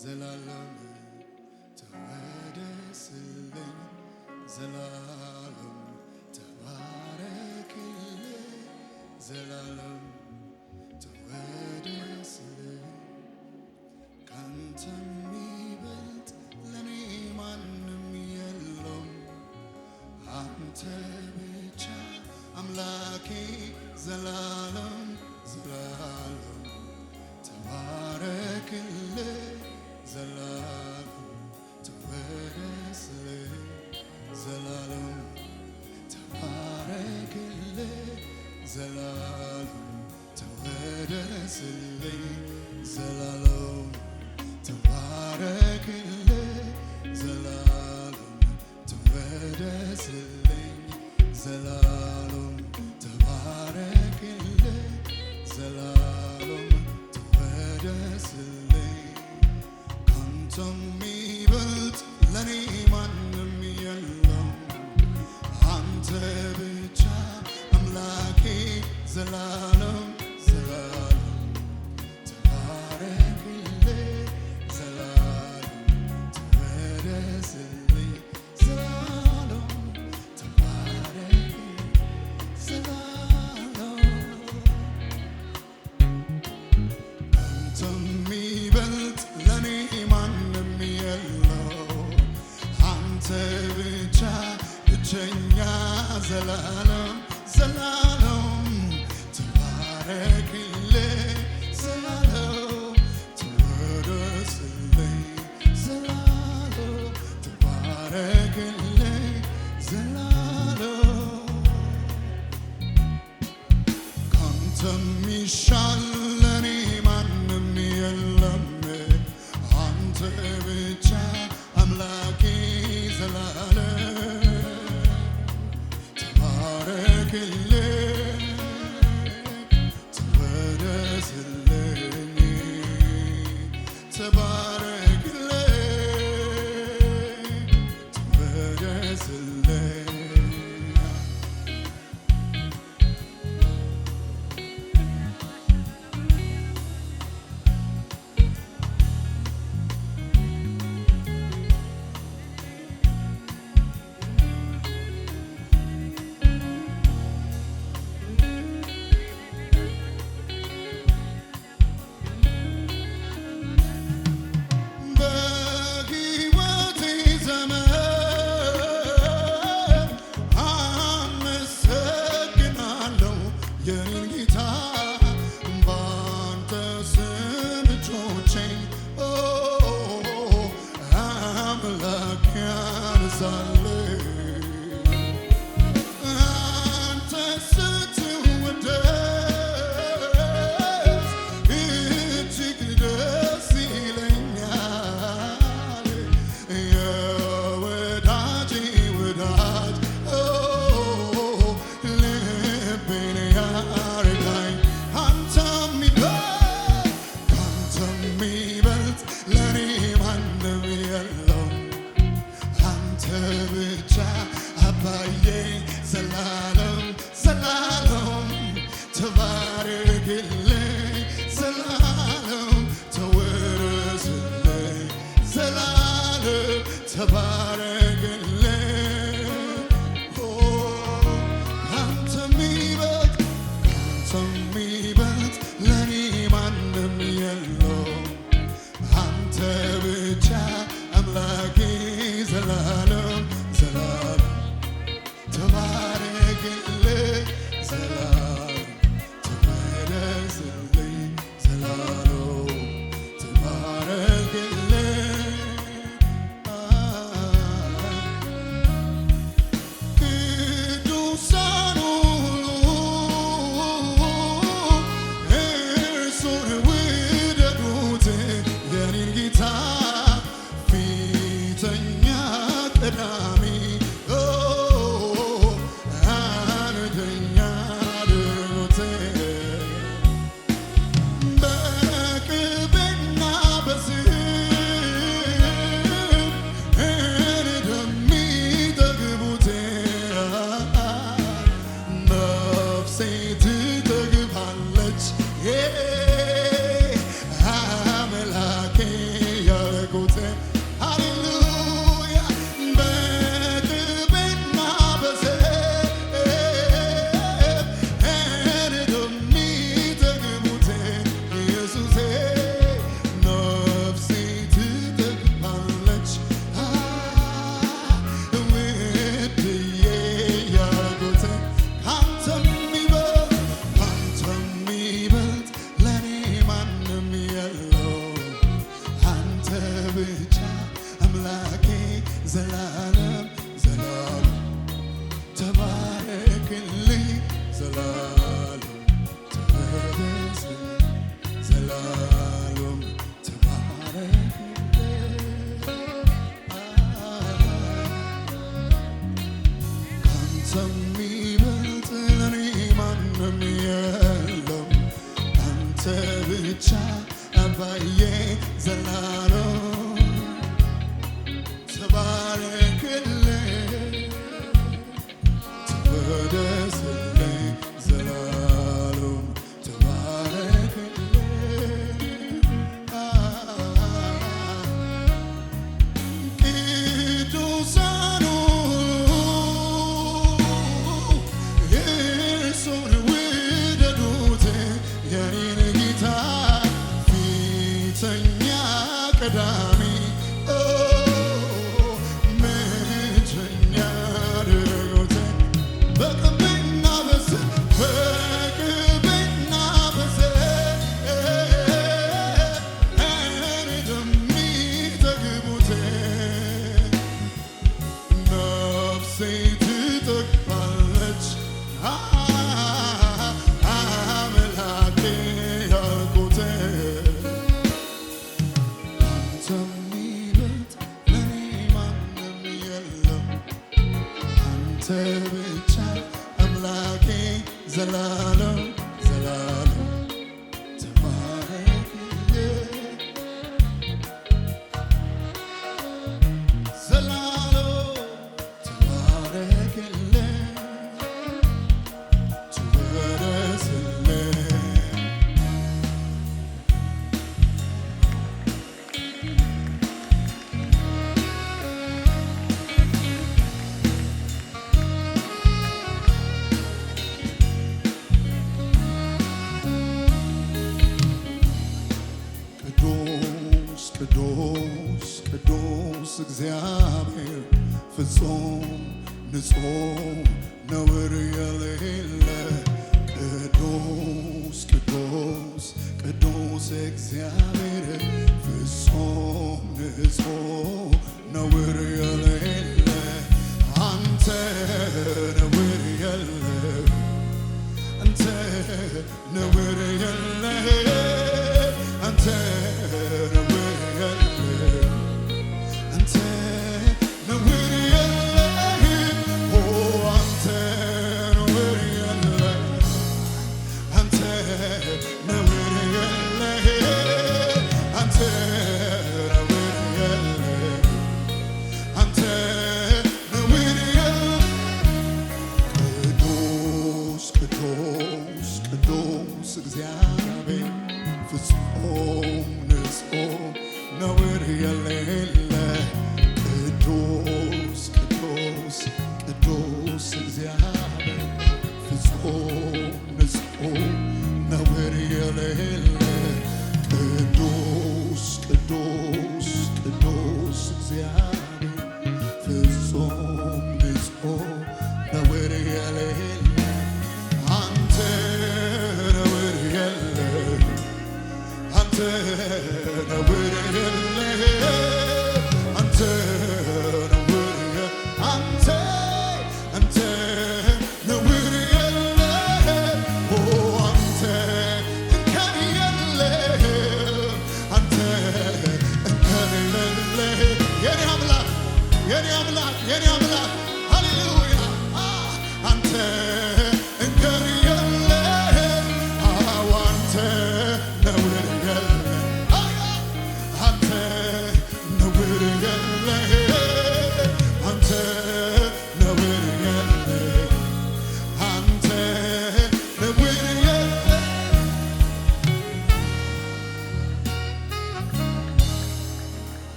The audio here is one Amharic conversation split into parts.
ዘላለም ተወደስልኝ ዘላለም ተባረክልኝ ዘላለም ተወደስልኝ ካንተ የሚበልጥ ለኔ ማንም የለም አንተ ብቻ አምላኬ ዘላለም ዘላለም ተባረክልኝ ዘላለም ተወደስልኝ ዘላለም ተባረክልኝ ዘላለም ተወደስልኝ ዘላለም ተባረክልኝ ዘላለም ተወደስልኝ ዘላለም ተባረክልኝ ዘላለም ተወደስልኝ ካንተ የሚበልጥ ለኔ ማንም የለም አንተ ብቻ አምላኬ ዘላለም ዘላለም ተባረክልኝ ዘላለም ተወደስልኝ ዘላለም ተባረክልኝ ዘላለም ካንተ የሚበልጥ ለኔ ማንም የለው አንተ ብቻ ብቸኛ ዘላለም ዘላለም ተባረክልኝ ዘላለም ተወደስልኝ ዘላለም ተባረክልኝ ዘላለም ካንተ የሚሻል ለኔ ማንም የለም አንተ ብቻ አምላኬ ዘላለም ተባረክልኝ ተወደስልኝ ተባረክልኝ ተወደስልኝ በሕይወቴ ዘመን አመሰግናለሁ የኔን ጌታ ባንተ ስም እጆቼን አምላክ ያነሳልኝ አንተ ስትወደስ እጅግ ደስ ይለኛል የወዳጄ ወዳጅ ልቤን ያረካኝ አንተ የሚበልጥ ለኔ ማንም የለም አንተ ብቻ አባዬ ዘላለም ዘላለም ተባረክልኝ ዘላለም ተወደስልኝ ዘላለም ተባረክልኝ ካንተ የሚበልጥ ለኔ ማንም የለም አንተ ብቻ አምላኬ ዘላለም ዘላለም ተባረክልኝ ዘላለም ተወደስልኝ ዘላለም ተባረክልኝ ቅዱሳኑ እርሱን ውደዱት የኔን ጌታ ብቻ አምላኬ ዘላለም ዘላለም ተባረክልኝ ዘላለም ተቀደስ ዘላለም ካንተ የሚበልጥ ለኔ ማንም የለም አንተ ብቻ አባዬ ዘላለም ተባረክልኝ ተቀደስልኝ ዘላለም ተባረክልኝ ቅዱሳኑ እርሱን ውደዱት የኔን ጌታ ፊተኛ ቀዳሚ ምንቸኛ አድርጉት በቅቤና በዘይት እንደሚጠግቡት ነፍሴ ትጠግባለች አምላኬ ያልኩት አንተ የሚበልጥ ለኔ ማንም የለም አንተ ብቻ አምላኬ ዘላለም ዘላለም ተባረክልኝ ዘላለም ተባረክልኝ ተቀደስልኝ ቅዱስ ቅዱስ ቅዱስ እግዚአብሔር ፍጹም ንጹሕ ነውር የሌለ ቅዱስ ቅዱስ ቅዱስ እግዚአብሔር ፍጹም ንጹሕ ነውር የሌለ አንተ ነውር የለህ አንተ ነውር የለህ አንተ ነውር የለህ አንተ ነውር የለህ ኦ አንተ ነውር የለህ አንተ ነውር የለህ አንተ ነውር የለህ አንተ ነውር የለህ ቅዱስ ቅዱስ ቅዱስ እግዚአብሔር ፍጹም ንጹሕ ነውር የሌለ ቅዱስ ቅዱስ ቅዱስ እግዚአብሔር ፍጹም ንጹሕ ነውር የሌለ ቅዱስ ቅዱስ ቅዱስ እግዚአብሔር ፍጹም ንጹሕ ነውር የሌለ አንተ ነውር የለህ አንተ ነውር የለህ አንተ ነውር አንተ አንተ ነውር የለህ ኦ አንተ እንከን የለህ አንተ እንከን የለህ የኔ አምላክ የኔ አምላክ የኔ አምላክ ሃሌሉያ አንተ እንከን የለህ አዎ አንተ ነውር የለህ አንተ ነውር የለህ አንተ ነውር የለህ አንተ ነውር የለህ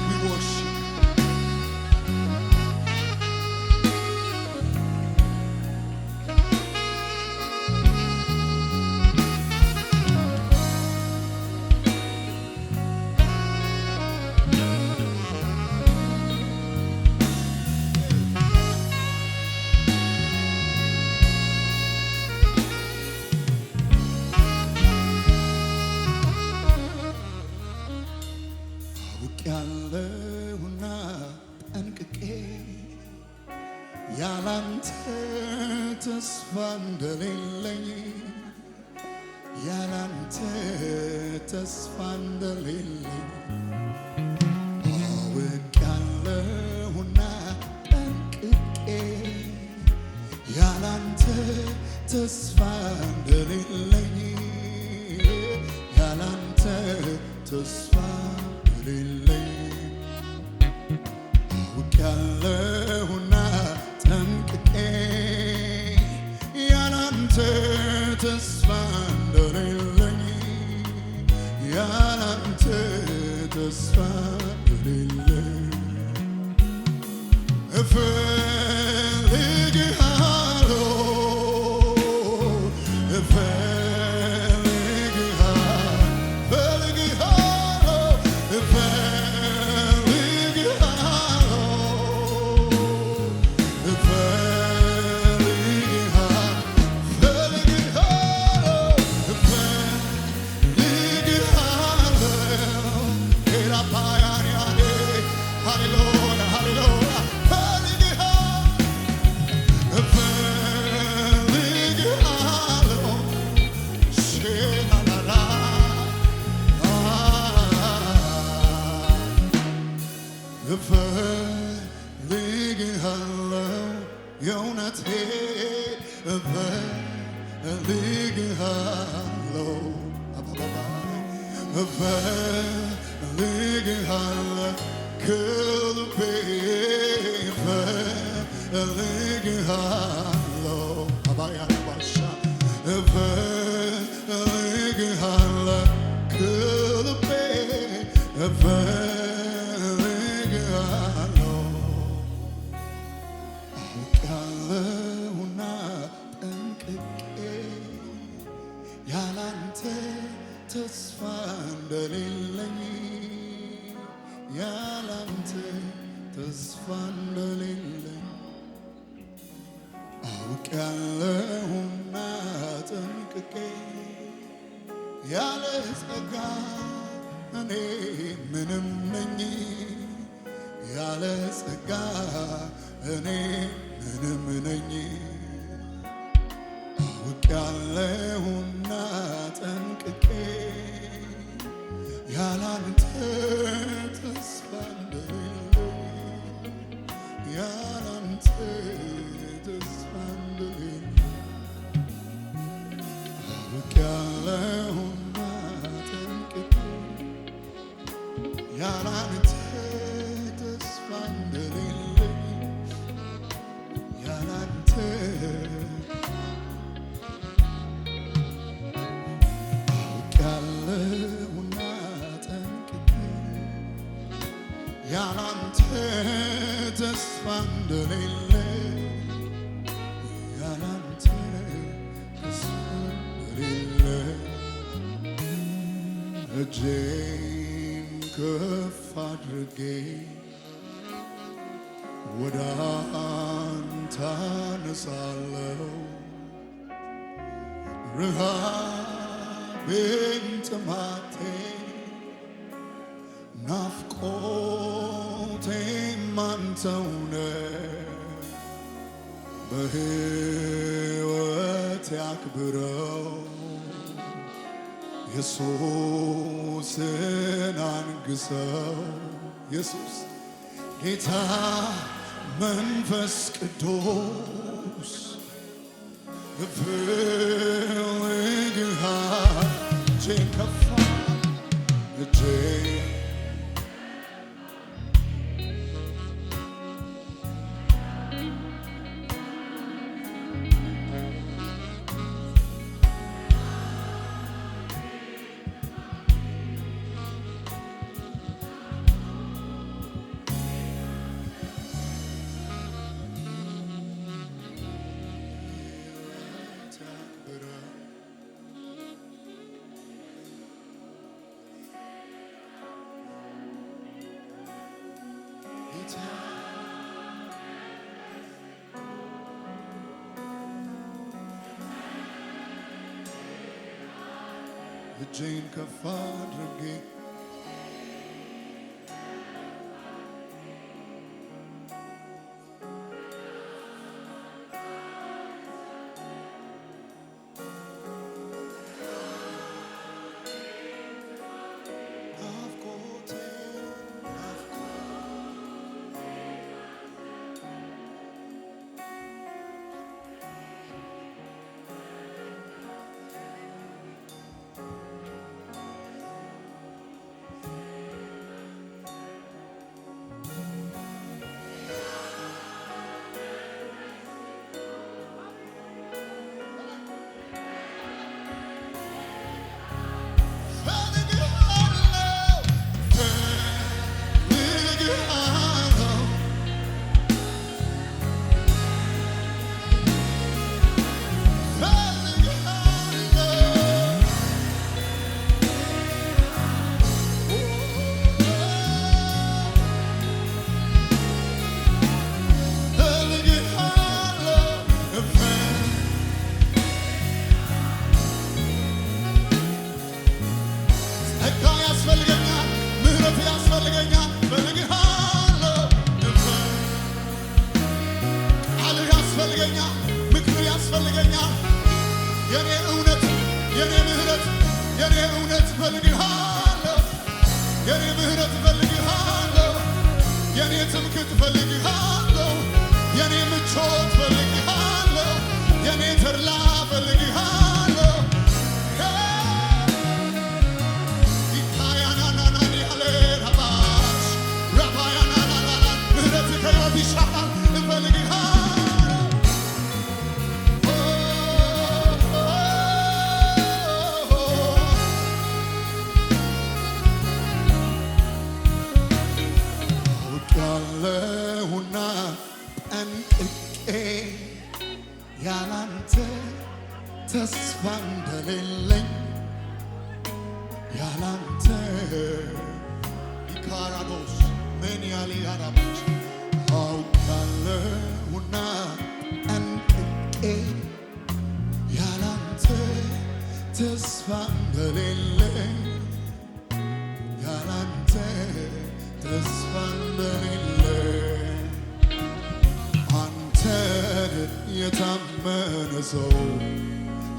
We worship አውቄያለሁና ጠንቅቄ ያላንተ ተስፋ እንደሌለኝ ያላንተ ተስፋ እንደሌለኝ አውቄያለሁና ጠንቅቄ ያላንተ ተስፋ እንደሌለኝ ያላንተ ተስፋ እንደሌለኝ አውቄያለሁና ጠንቅቄ ያላንተ ተስፋ እንደሌለኝ ያላንተ ተስፋ እንደሌለኝ እፈልግሃለሁ እፈልግሃለሁ የእውነቴ እፈልግሃለሁ እፈልግሃለሁ ከልቤ እፈልግሃለሁ አባያን ባሻ እፈልግሃለሁ ከልቤ አውቄያለሁና ጠንቅቄ ያላንተ ተስፋ እንደሌለኝ ያላንተ ተስፋ እንደሌለኝ አውቄያለሁና ጠንቅቄ ያለ ጸጋ እኔ ምንም ነኝ ያለ ጸጋ እኔ ምንም ነኝ አውቄያለሁና ጠንቅቄ ያላንተ ተስፋ እንደሌለኝ ያላንተ ተስፋ እንደሌለኝ አውቄያለሁና ጠንቅቄ ያላንተ ተስፋ እንደሌለኝ ያላንተ አውቄያለሁና ጠንቅቄ ያላንተ ተስፋ እንደሌለኝ ያላንተ ተስፋ እንደሌለኝ እጄን ከፍ አድርጌ ወደ አንተ አነሳለሁ ረሃቤን ጥማቴን ናፍቆቴም አንተው ነህ በሕይወቴ አክብረው ኢየሱስን አንግሰው ኢየሱስ ጌታ መንፈስ ቅዱስ እፈልግሃለሁ እጄን ከፍ እጄን እጄን ከፍ አድርጌ እፈልግሃለሁ የኔ ምህረት እፈልግሃለሁ የኔ ትምክህት እፈልግሃለሁ የኔ ምቾት እፈልግሃለሁ የኔ ተድላ እፈልግሃለሁ ኢካያናናናኒ አለ ረባሽ ረባያናናናና ምህረት ከሕይወት ይሻላል እፈልግሃለሁ አውቃለሁና ጠንቅቄ ያላንተ ተስፋ እንደሌለኝ ያላንተ ኢካራዶስ ምን ያለ ያራባች አውቃለሁና ጠንቅቄ ያላንተ ተስፋ እንደሌለኝ ያላንተ ተስፋ እንደሌለኝ አንተን የታመነ ሰው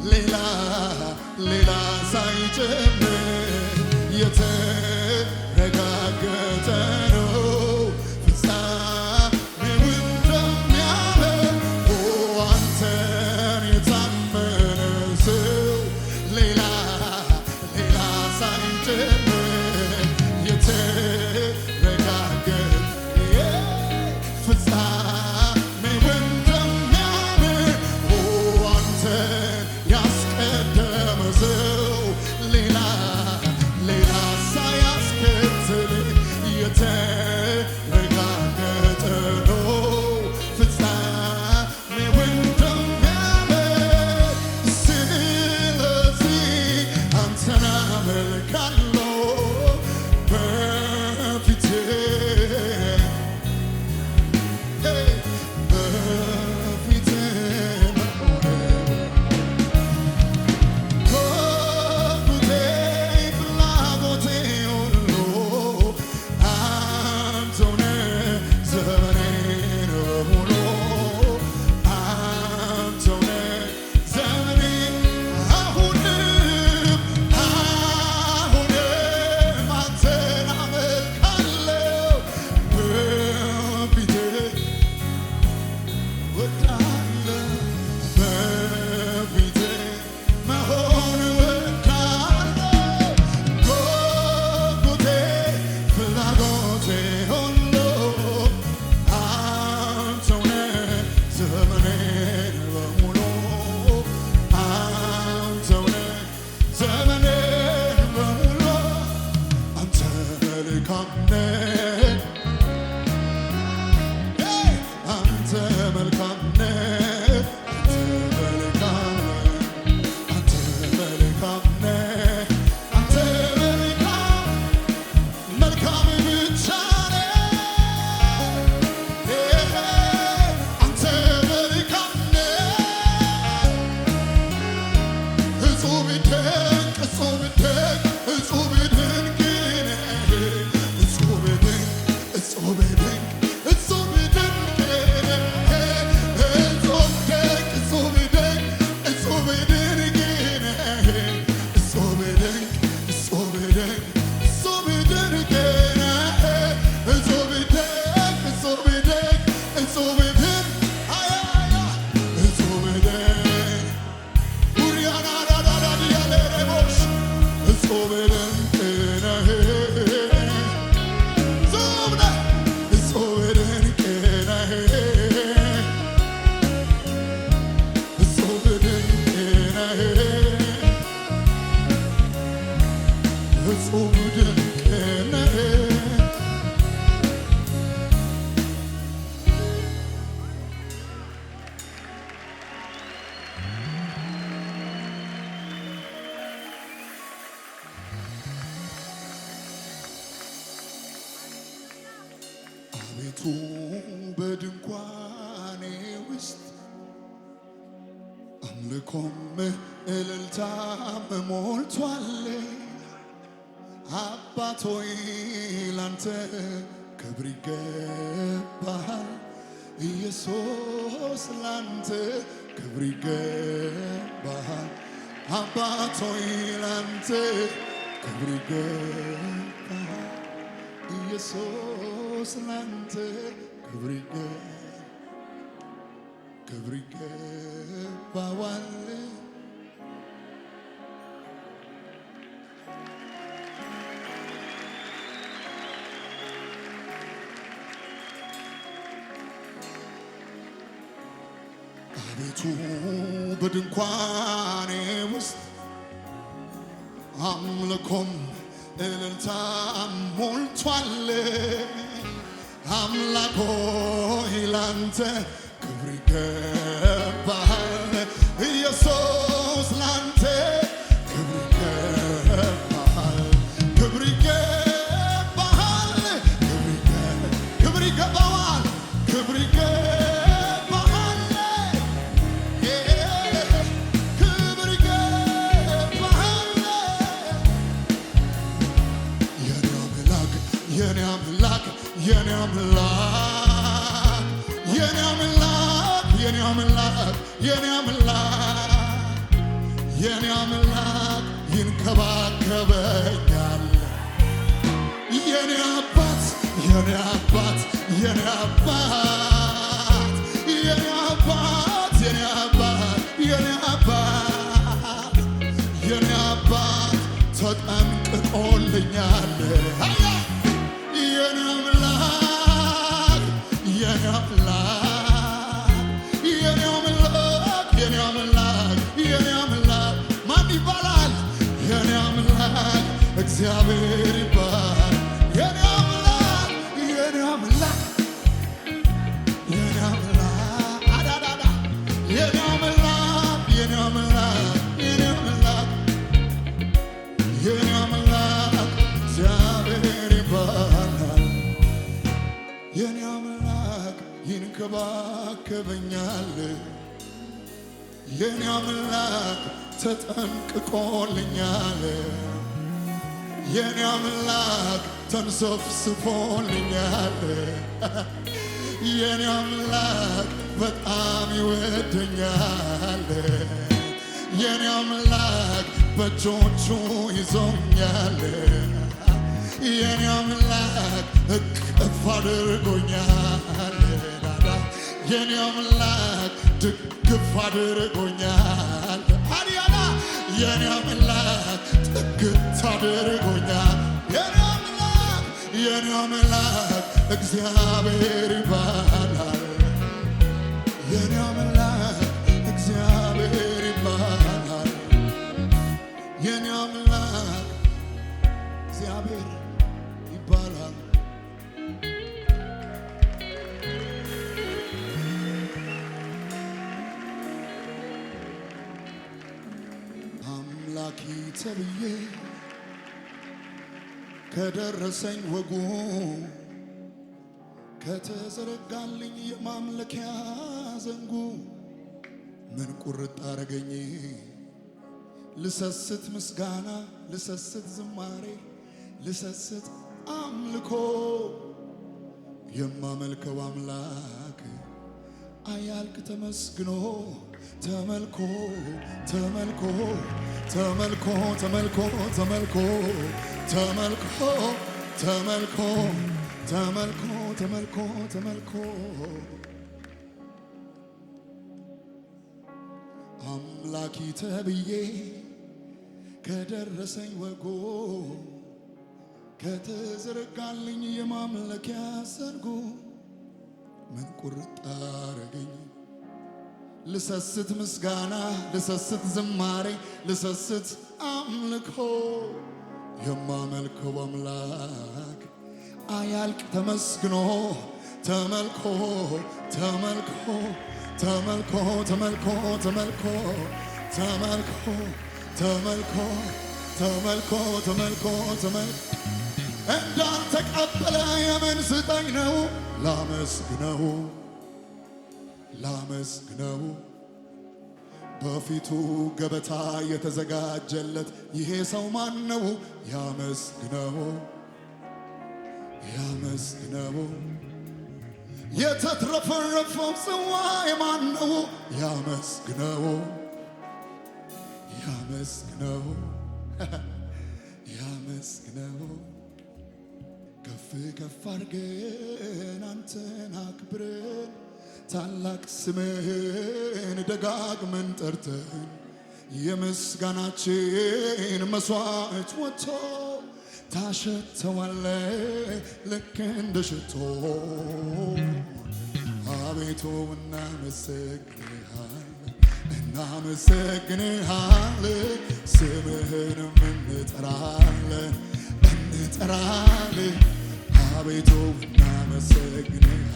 ሌላ ሳይጨምር የተረጋገጠ ነው ፍጻሜው እንደሚያምር አንተን የታመነ ሰው ሌላ ሳይጨምር የተረጋገጠ ፍጻሜው እንደሚያምር አንተን ያስቀደመ ሰው ሌላ ሳያስከትል የተረጋገጠ ነው ፍጻሜው እንደሚያምር ስለዚህ አንተን አመልካለሁ በፊቴ አቤቱ በድንኳኔ ውስጥ አምልኮም እልልታም ሞልቷል። አባት ሆይ ላንተ ክብር ይገባሃል። ኢየሱስ ላንተ ክብር ይገባሃል። አባት ሆይ ላንተ ክብር ይገባሃል ኢየሱስ ላንተ ክብር ይገባዋል። አቤቱ በድንኳኔ ውስጥ አምልኮም እልልታም ሞልቷል። አምላክ ሆይ ላንተ ክብር ይገባሃል ኢየሱስ ላንተ ክብር ይገባሃል ክብር ይገባሃል ክብር ይገባዋል ክብር ይገባሃል ክብር ይገባሃል የኔ አምላክ የኔ አምላክ የኔ አምላክ የኔ አምላክ የኔ አምላክ የኔ አምላክ ይንከባከበኛል የኔ አባት የኔ አባት የኔ አባት የኔ አባት የኔ አባት የኔ አባት የኔ አባት ተጠንቅቆልኛል የኔ አምላክ የኔ አምላክ የኔ አምላክ የኔ አምላክ የኔ አምላክ ማን ይባላል? የኔ አምላክ እግዚአብሔር ይባላል። የኔ አምላክ የኔ አምላክ የኔ አምላክ አዳዳዳ የኔ አምላክ የኔ አምላክ የኔ አምላክ የኔ አምላክ እግዚአብሔር ይባላል። የኔ አምላክ ይንከባከበኛል የኔ አምላክ ተጠንቅቆልኛል የኔ አምላክ ተንሰፍስፎልኛል የኔ አምላክ በጣም ይወደኛል የኔ አምላክ በእጆቹ ይዞኛል የኔ አምላክ እቅፍ አድርጎኛል የኔ አምላክ ድግፍ አድርጎኛል አዲያና የኔ አምላክ ጥግት አድርጎኛል የኔ አምላክ እግዚአብሔር ይባላል የኔ አምላክ እግዚአብሔር ይባላል የኔ አምላክ እግዚአብሔር ይባላል። አምላኪ ተብዬ ከደረሰኝ ወጉ ከተዘረጋልኝ የማምለኪያ ዘንጉ ምን ቁርጥ አረገኝ ልሰስት ምስጋና ልሰስት ዝማሬ ልሰስት አምልኮ የማመልከው አምላክ አያልቅ ተመስግኖ ተመልኮ ተመልኮ ተመልኮ ተመልኮ ተመልኮ ተመልኮ ተመልኮ ተመልኮ ተመልኮ ተመልኮ አምላኪ ተብዬ ከደረሰኝ ወጎ ከተዘረጋልኝ የማምለኪያ ሰርጎ ምን ቁርጥ አረገኝ ልሰስት ምስጋና ልሰስት ዝማሬ ልሰስት አምልኮ የማመልከው አምላክ አያልቅ ተመስግኖ ተመልኮ ተመልኮ ተመልኮ ተመልኮ ተመልኮ ተመልኮ ተመልኮ ተመልኮ ተመልኮ ተመልኮ እንዳልተቀበለ የምን ስጠኝ ነው ላመስግነው ላመስግነው በፊቱ ገበታ የተዘጋጀለት ይሄ ሰው ማን ነው? ያመስግነው ያመስግነው የተትረፈረፈው ጽዋ የማን ነው? ያመስግነው ያመስግነው ላመስግነው ከፍ ከፍ አድርገን አንተን አክብረን ታላቅ ስምህን ደጋግመን ጠርተን የምስጋናችን መስዋዕት ወጥቶ ታሸተዋለ ልክ እንደ ሽቶ አቤቱ እናመሰግንሃለን ስምህንም እንጠራለን አቤቱ እናመሰግንሃለን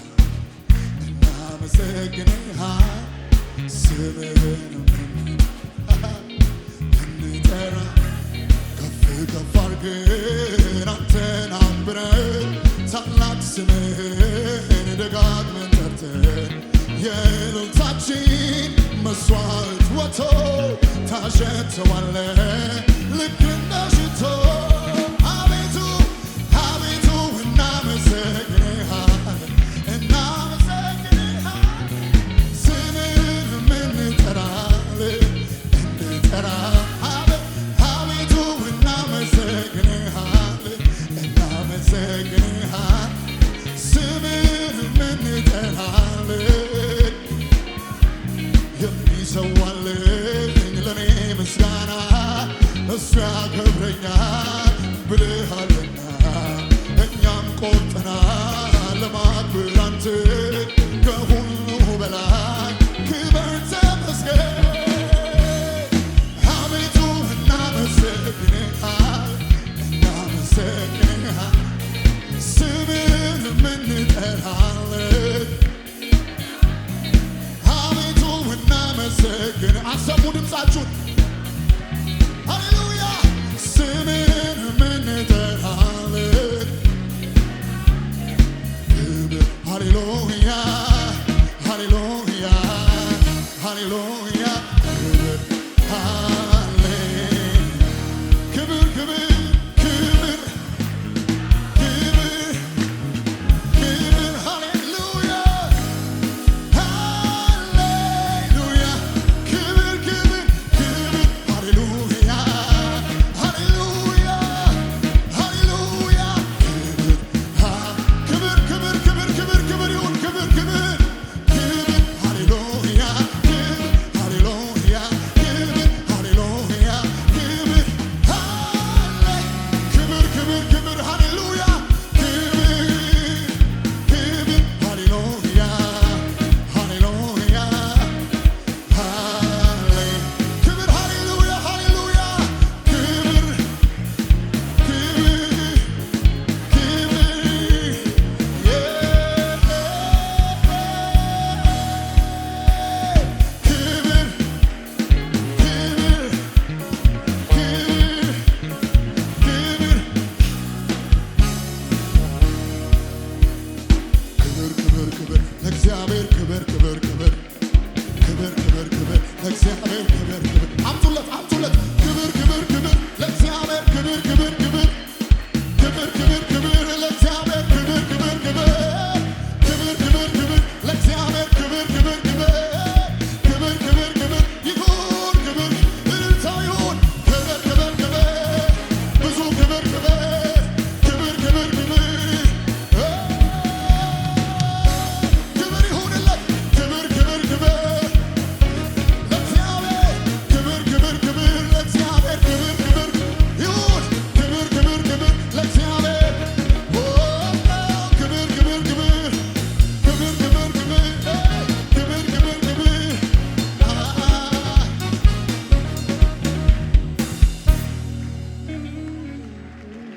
ስምህንም እንጠራ ከፍ ከፍ አድርገን አንተን አክብረን ታላቅ ስምህን ደጋግመን ጠርተን የእልልታችን መስዋዕት ወጥቶ ታሸተዋለ ልክ እንደ ሽቶ አቤቱ እናመሰግንሃለን ስምህንም እንጠራለን አቤቱ እናመሰግንሃለን ስምህንም እንጠራለን የሚሰዋልኝ ለኔ ምስጋና እሱ ያከብረኛል ብለሃልና እኛም ቆርጠናል ለማክበር አንተን ከሁሉ በላይ ክብር ተመስገን አቤቱ እናመሰግንሃለን ስምህንም እንጠራለን አቤቱ እናመሰግን አሰሙ ድምፃችሁን ሃሌሉያ ስምህንም እንጠራለን ክብር ሃሌሉያ ሃሌሉያ ሃሌሉያ ክብር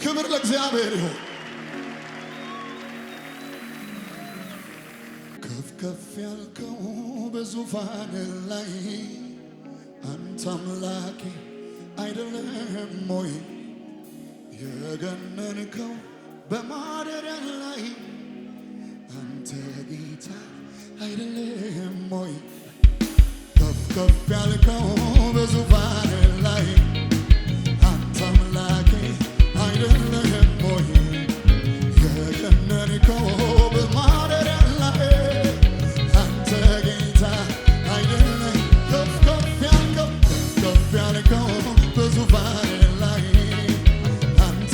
ክብር ለእግዚአብሔር ይሁን። ከፍ ከፍ ያልከው በዙፋን ላይ አንተ አምላኬ አይደለም ሆይ? የገነንከው በማደሪያ ላይ አንተ ጌታ አይደለም ሆይ? ከፍ ከፍ ያልከው በዙፋን ላይ አንተ አምላኬ አይደለም ሆይ? የገነንከው በማደሪያ ላይ አንተ ጌታ አይደለም? ከፍ ከፍ ያልከው በዙፋን ላይ አንተ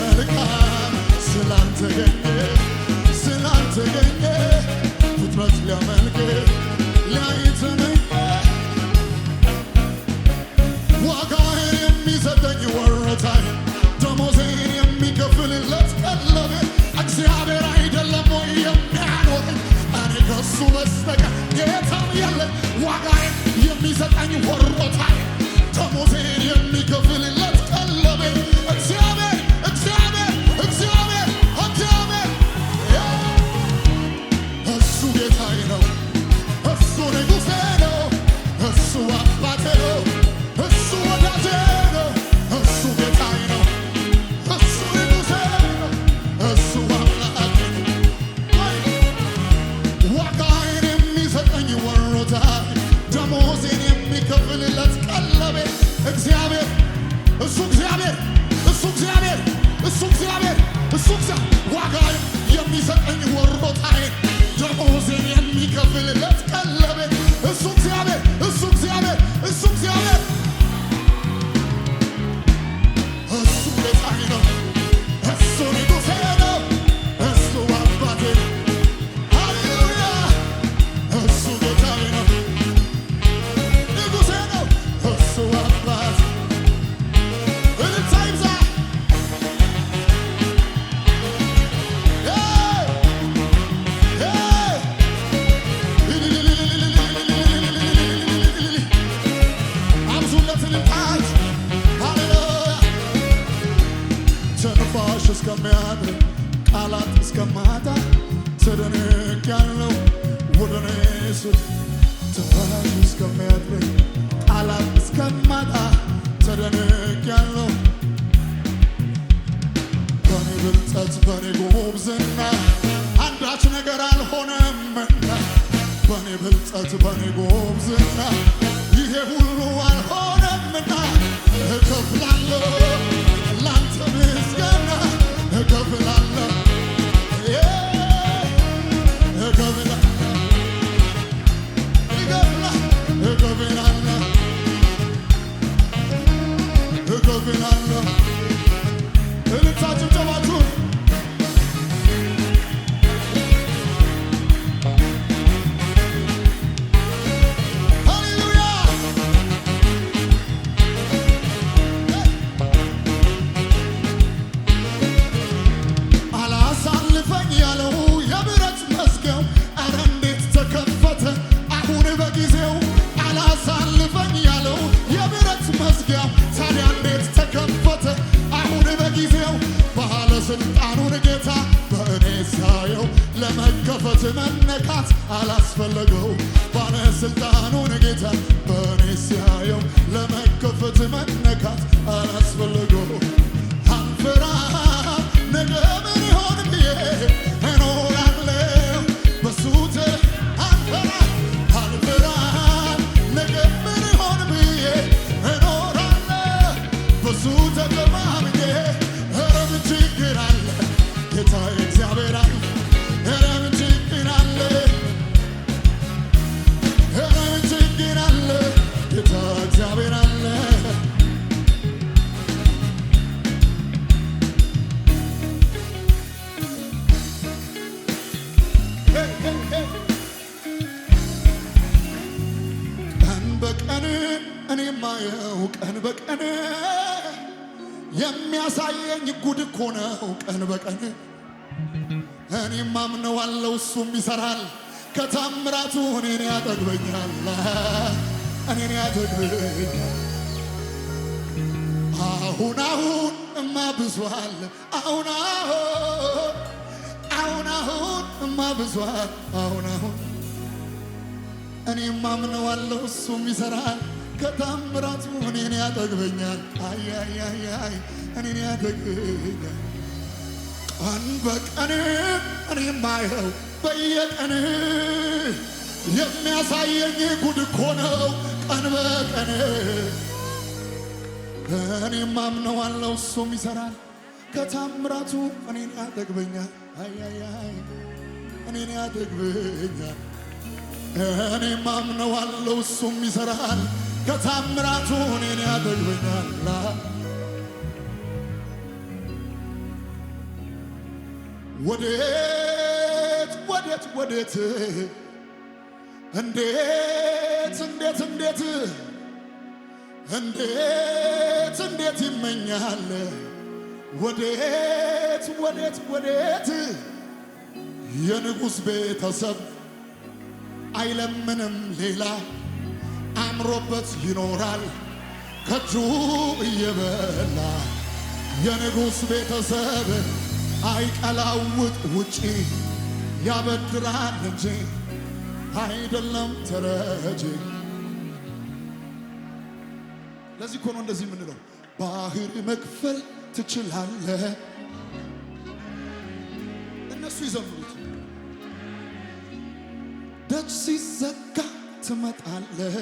መልካም ስላልተገኘ ስላልተገኘ ፍጥረት ሊያመልክ ሊያይተመኝ ዋጋዬን የሚሰጠኝ ወሮታዬ ደሞዜን የሚከፍልለት ቀለቤ እግዚአብሔር አይደለም ወይ የሚያኖረኝ? እኔ ከሱ በስተቀር ጌታም የለኝ። ዋጋዬን የሚሰጠኝ ወሮታዬ ደሞዜን የሚከፍልለት ቀለቤ እግዚአብሔር እግዚአብሔር እግዚአብሔር እግዚአብሔር እሱ ጌታዬ ነው። እሱ ንጉሴ ነው። እሱ አባቴ ነው። እሱ ወዳጄ ነው። እሱ ጌታዬ ነው። እሱ ንጉሴ ነው። እሱ አምላኬ ነው። ዋጋዬን የሚሰጠኝ ወሮታዬ ደሞዜን የሚከፍልለት ቀለቤ እግዚአብሔር እሱ እግዚአብሔር እሱ እግዚአብሔር እሱ እግዚአብሔር እሱ ዋጋዬን የሚሰጠኝ ወሮታዬ ደሞዜን የሚከፍልለት ቀለቤ እሱ እግዚአብሔር እሱ እግዚአብሔር እሱ እግዚአብሔር እሱ ጌታዬ ነው። እሱ ንጉሴ ነው። እሱ አባቴ ነው። ሃሌሉያ እሱ ጌታዬ ነው። ንጉሴ ነው። እሱ አባቴ እልልታ ይብዛ። ትንፋሽ እስከሚያጥር ቃላት እስከማጣ ተደንቄያለሁ ወደ እኔ ስል ትንፋሽ እስከሚያጥር ቃላት እስከማጣ ተደንቄያለሁ። በኔ ብልጠት በኔ ጉብዝና አንዳች ነገር አልሆነምና በኔ ብልጠት በኔ ጉብዝና ይሄ ሁሉ አልሆነምና እከፍላለሁ ላንተ ምስጋና እከፍላለሁ እከፍላለሁ እልልታችሁ ጨባችሁ ሃሌሉያ አላሳልፈኝ ያለው የብረት መዝጊያው ኧረ እንዴት ተከፈተ አሁን በጊዜው አላሳልፈኝ ያለው የብረት መዝጊያው ታዲያ እንዴት ተከፈተ አሁን በጊዜው ባለስልጣኑን ጌታ በእኔ ሳየው ለመከፈት መነካት አላስፈለገው ባለስልጣኑን ጌታ በእኔ ሲያየው ለመከፈት መነካት አላስፈለገው አንፈራ ነገ ምን ይሆን ብዬ እኖራለሁ በሱ አንፈራ አንፈራ ነገ ምን ይሆን ብዬ እኖራለሁ በሱ ተማምኜ ኧረ ምን ችግር አለ ጌታ እግዚአብሔር አለ ኧረ ምን ችግር አለ ኧረ ምን ችግር አለ ጌታ እግዚአብሔር አለ ቀን በቀን እኔ ማየው ቀን በቀን የሚያሳየኝ ጉድ እኮ ነው ቀን በቀን እኔም አምነዋለሁ እሱም ይሰራል ከታምራቱ እኔን ያጠግበኛል እኔን ያጠግበኛል አሁን እማ ብዟል አሁን እማ ብዟል አሁን እኔም አምነዋለሁ እሱም ይሰራል ከታምራቱ እኔን ያጠግበኛል አይ እኔን ያጠግበኛል ቀን በቀን እኔ ማየው በየቀን የሚያሳየኝ ጉድ እኮ ነው ቀን በቀን እኔም አምነዋለሁ እሱም ይሰራል ከታምራቱ እኔን ያጠግበኛል አይ እኔን ያጠግበኛል እኔም አምነዋለሁ እሱም ይሰራል ከታምራቱ እኔን ያጠግበኛል ወዴት ወዴት ወዴት እንዴት እንዴት እንዴት እንዴት እንዴት ይመኛል ወዴት ወዴት ወዴት የንጉሥ ቤተሰብ አይለምንም ሌላ አምሮበት ይኖራል ከእጁ እየበላ የንጉሥ ቤተሰብ አይቀላውጥ ውጪ ያበድራል እንጂ አይደለም ተረጂ። ለዚህ እኮ ነው እንደዚህ የምንለው ባህር መክፈል ትችላለህ። እነሱ ይዘምሩት ደጅ ሲዘጋ ትመጣለህ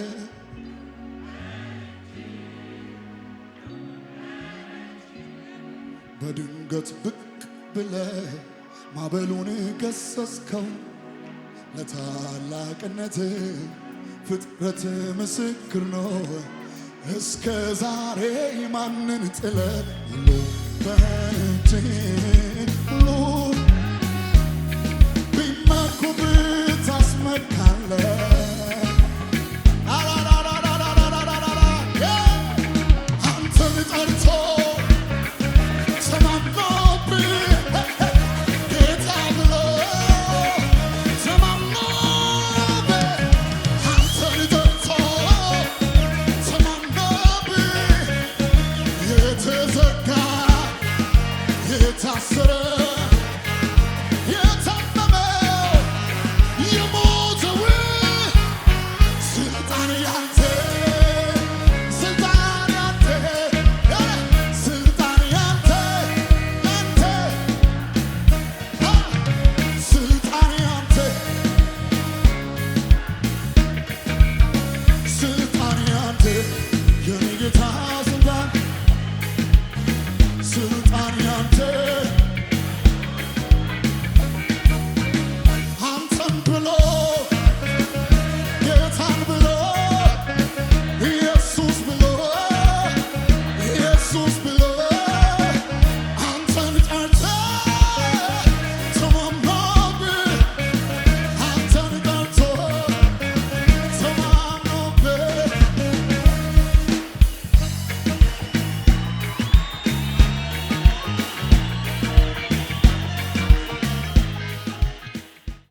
በድንገት ብቅ ብለህ ማዕበሉን ገሰስከው ለታላቅነት ፍጥረት ምስክር ነው። እስከ ዛሬ ማንን ጥለህ ሁሉ በእጅ ሁሉ ቢመኩብህ ታስመካለህ። አንተን ጠርቶ የታሰረ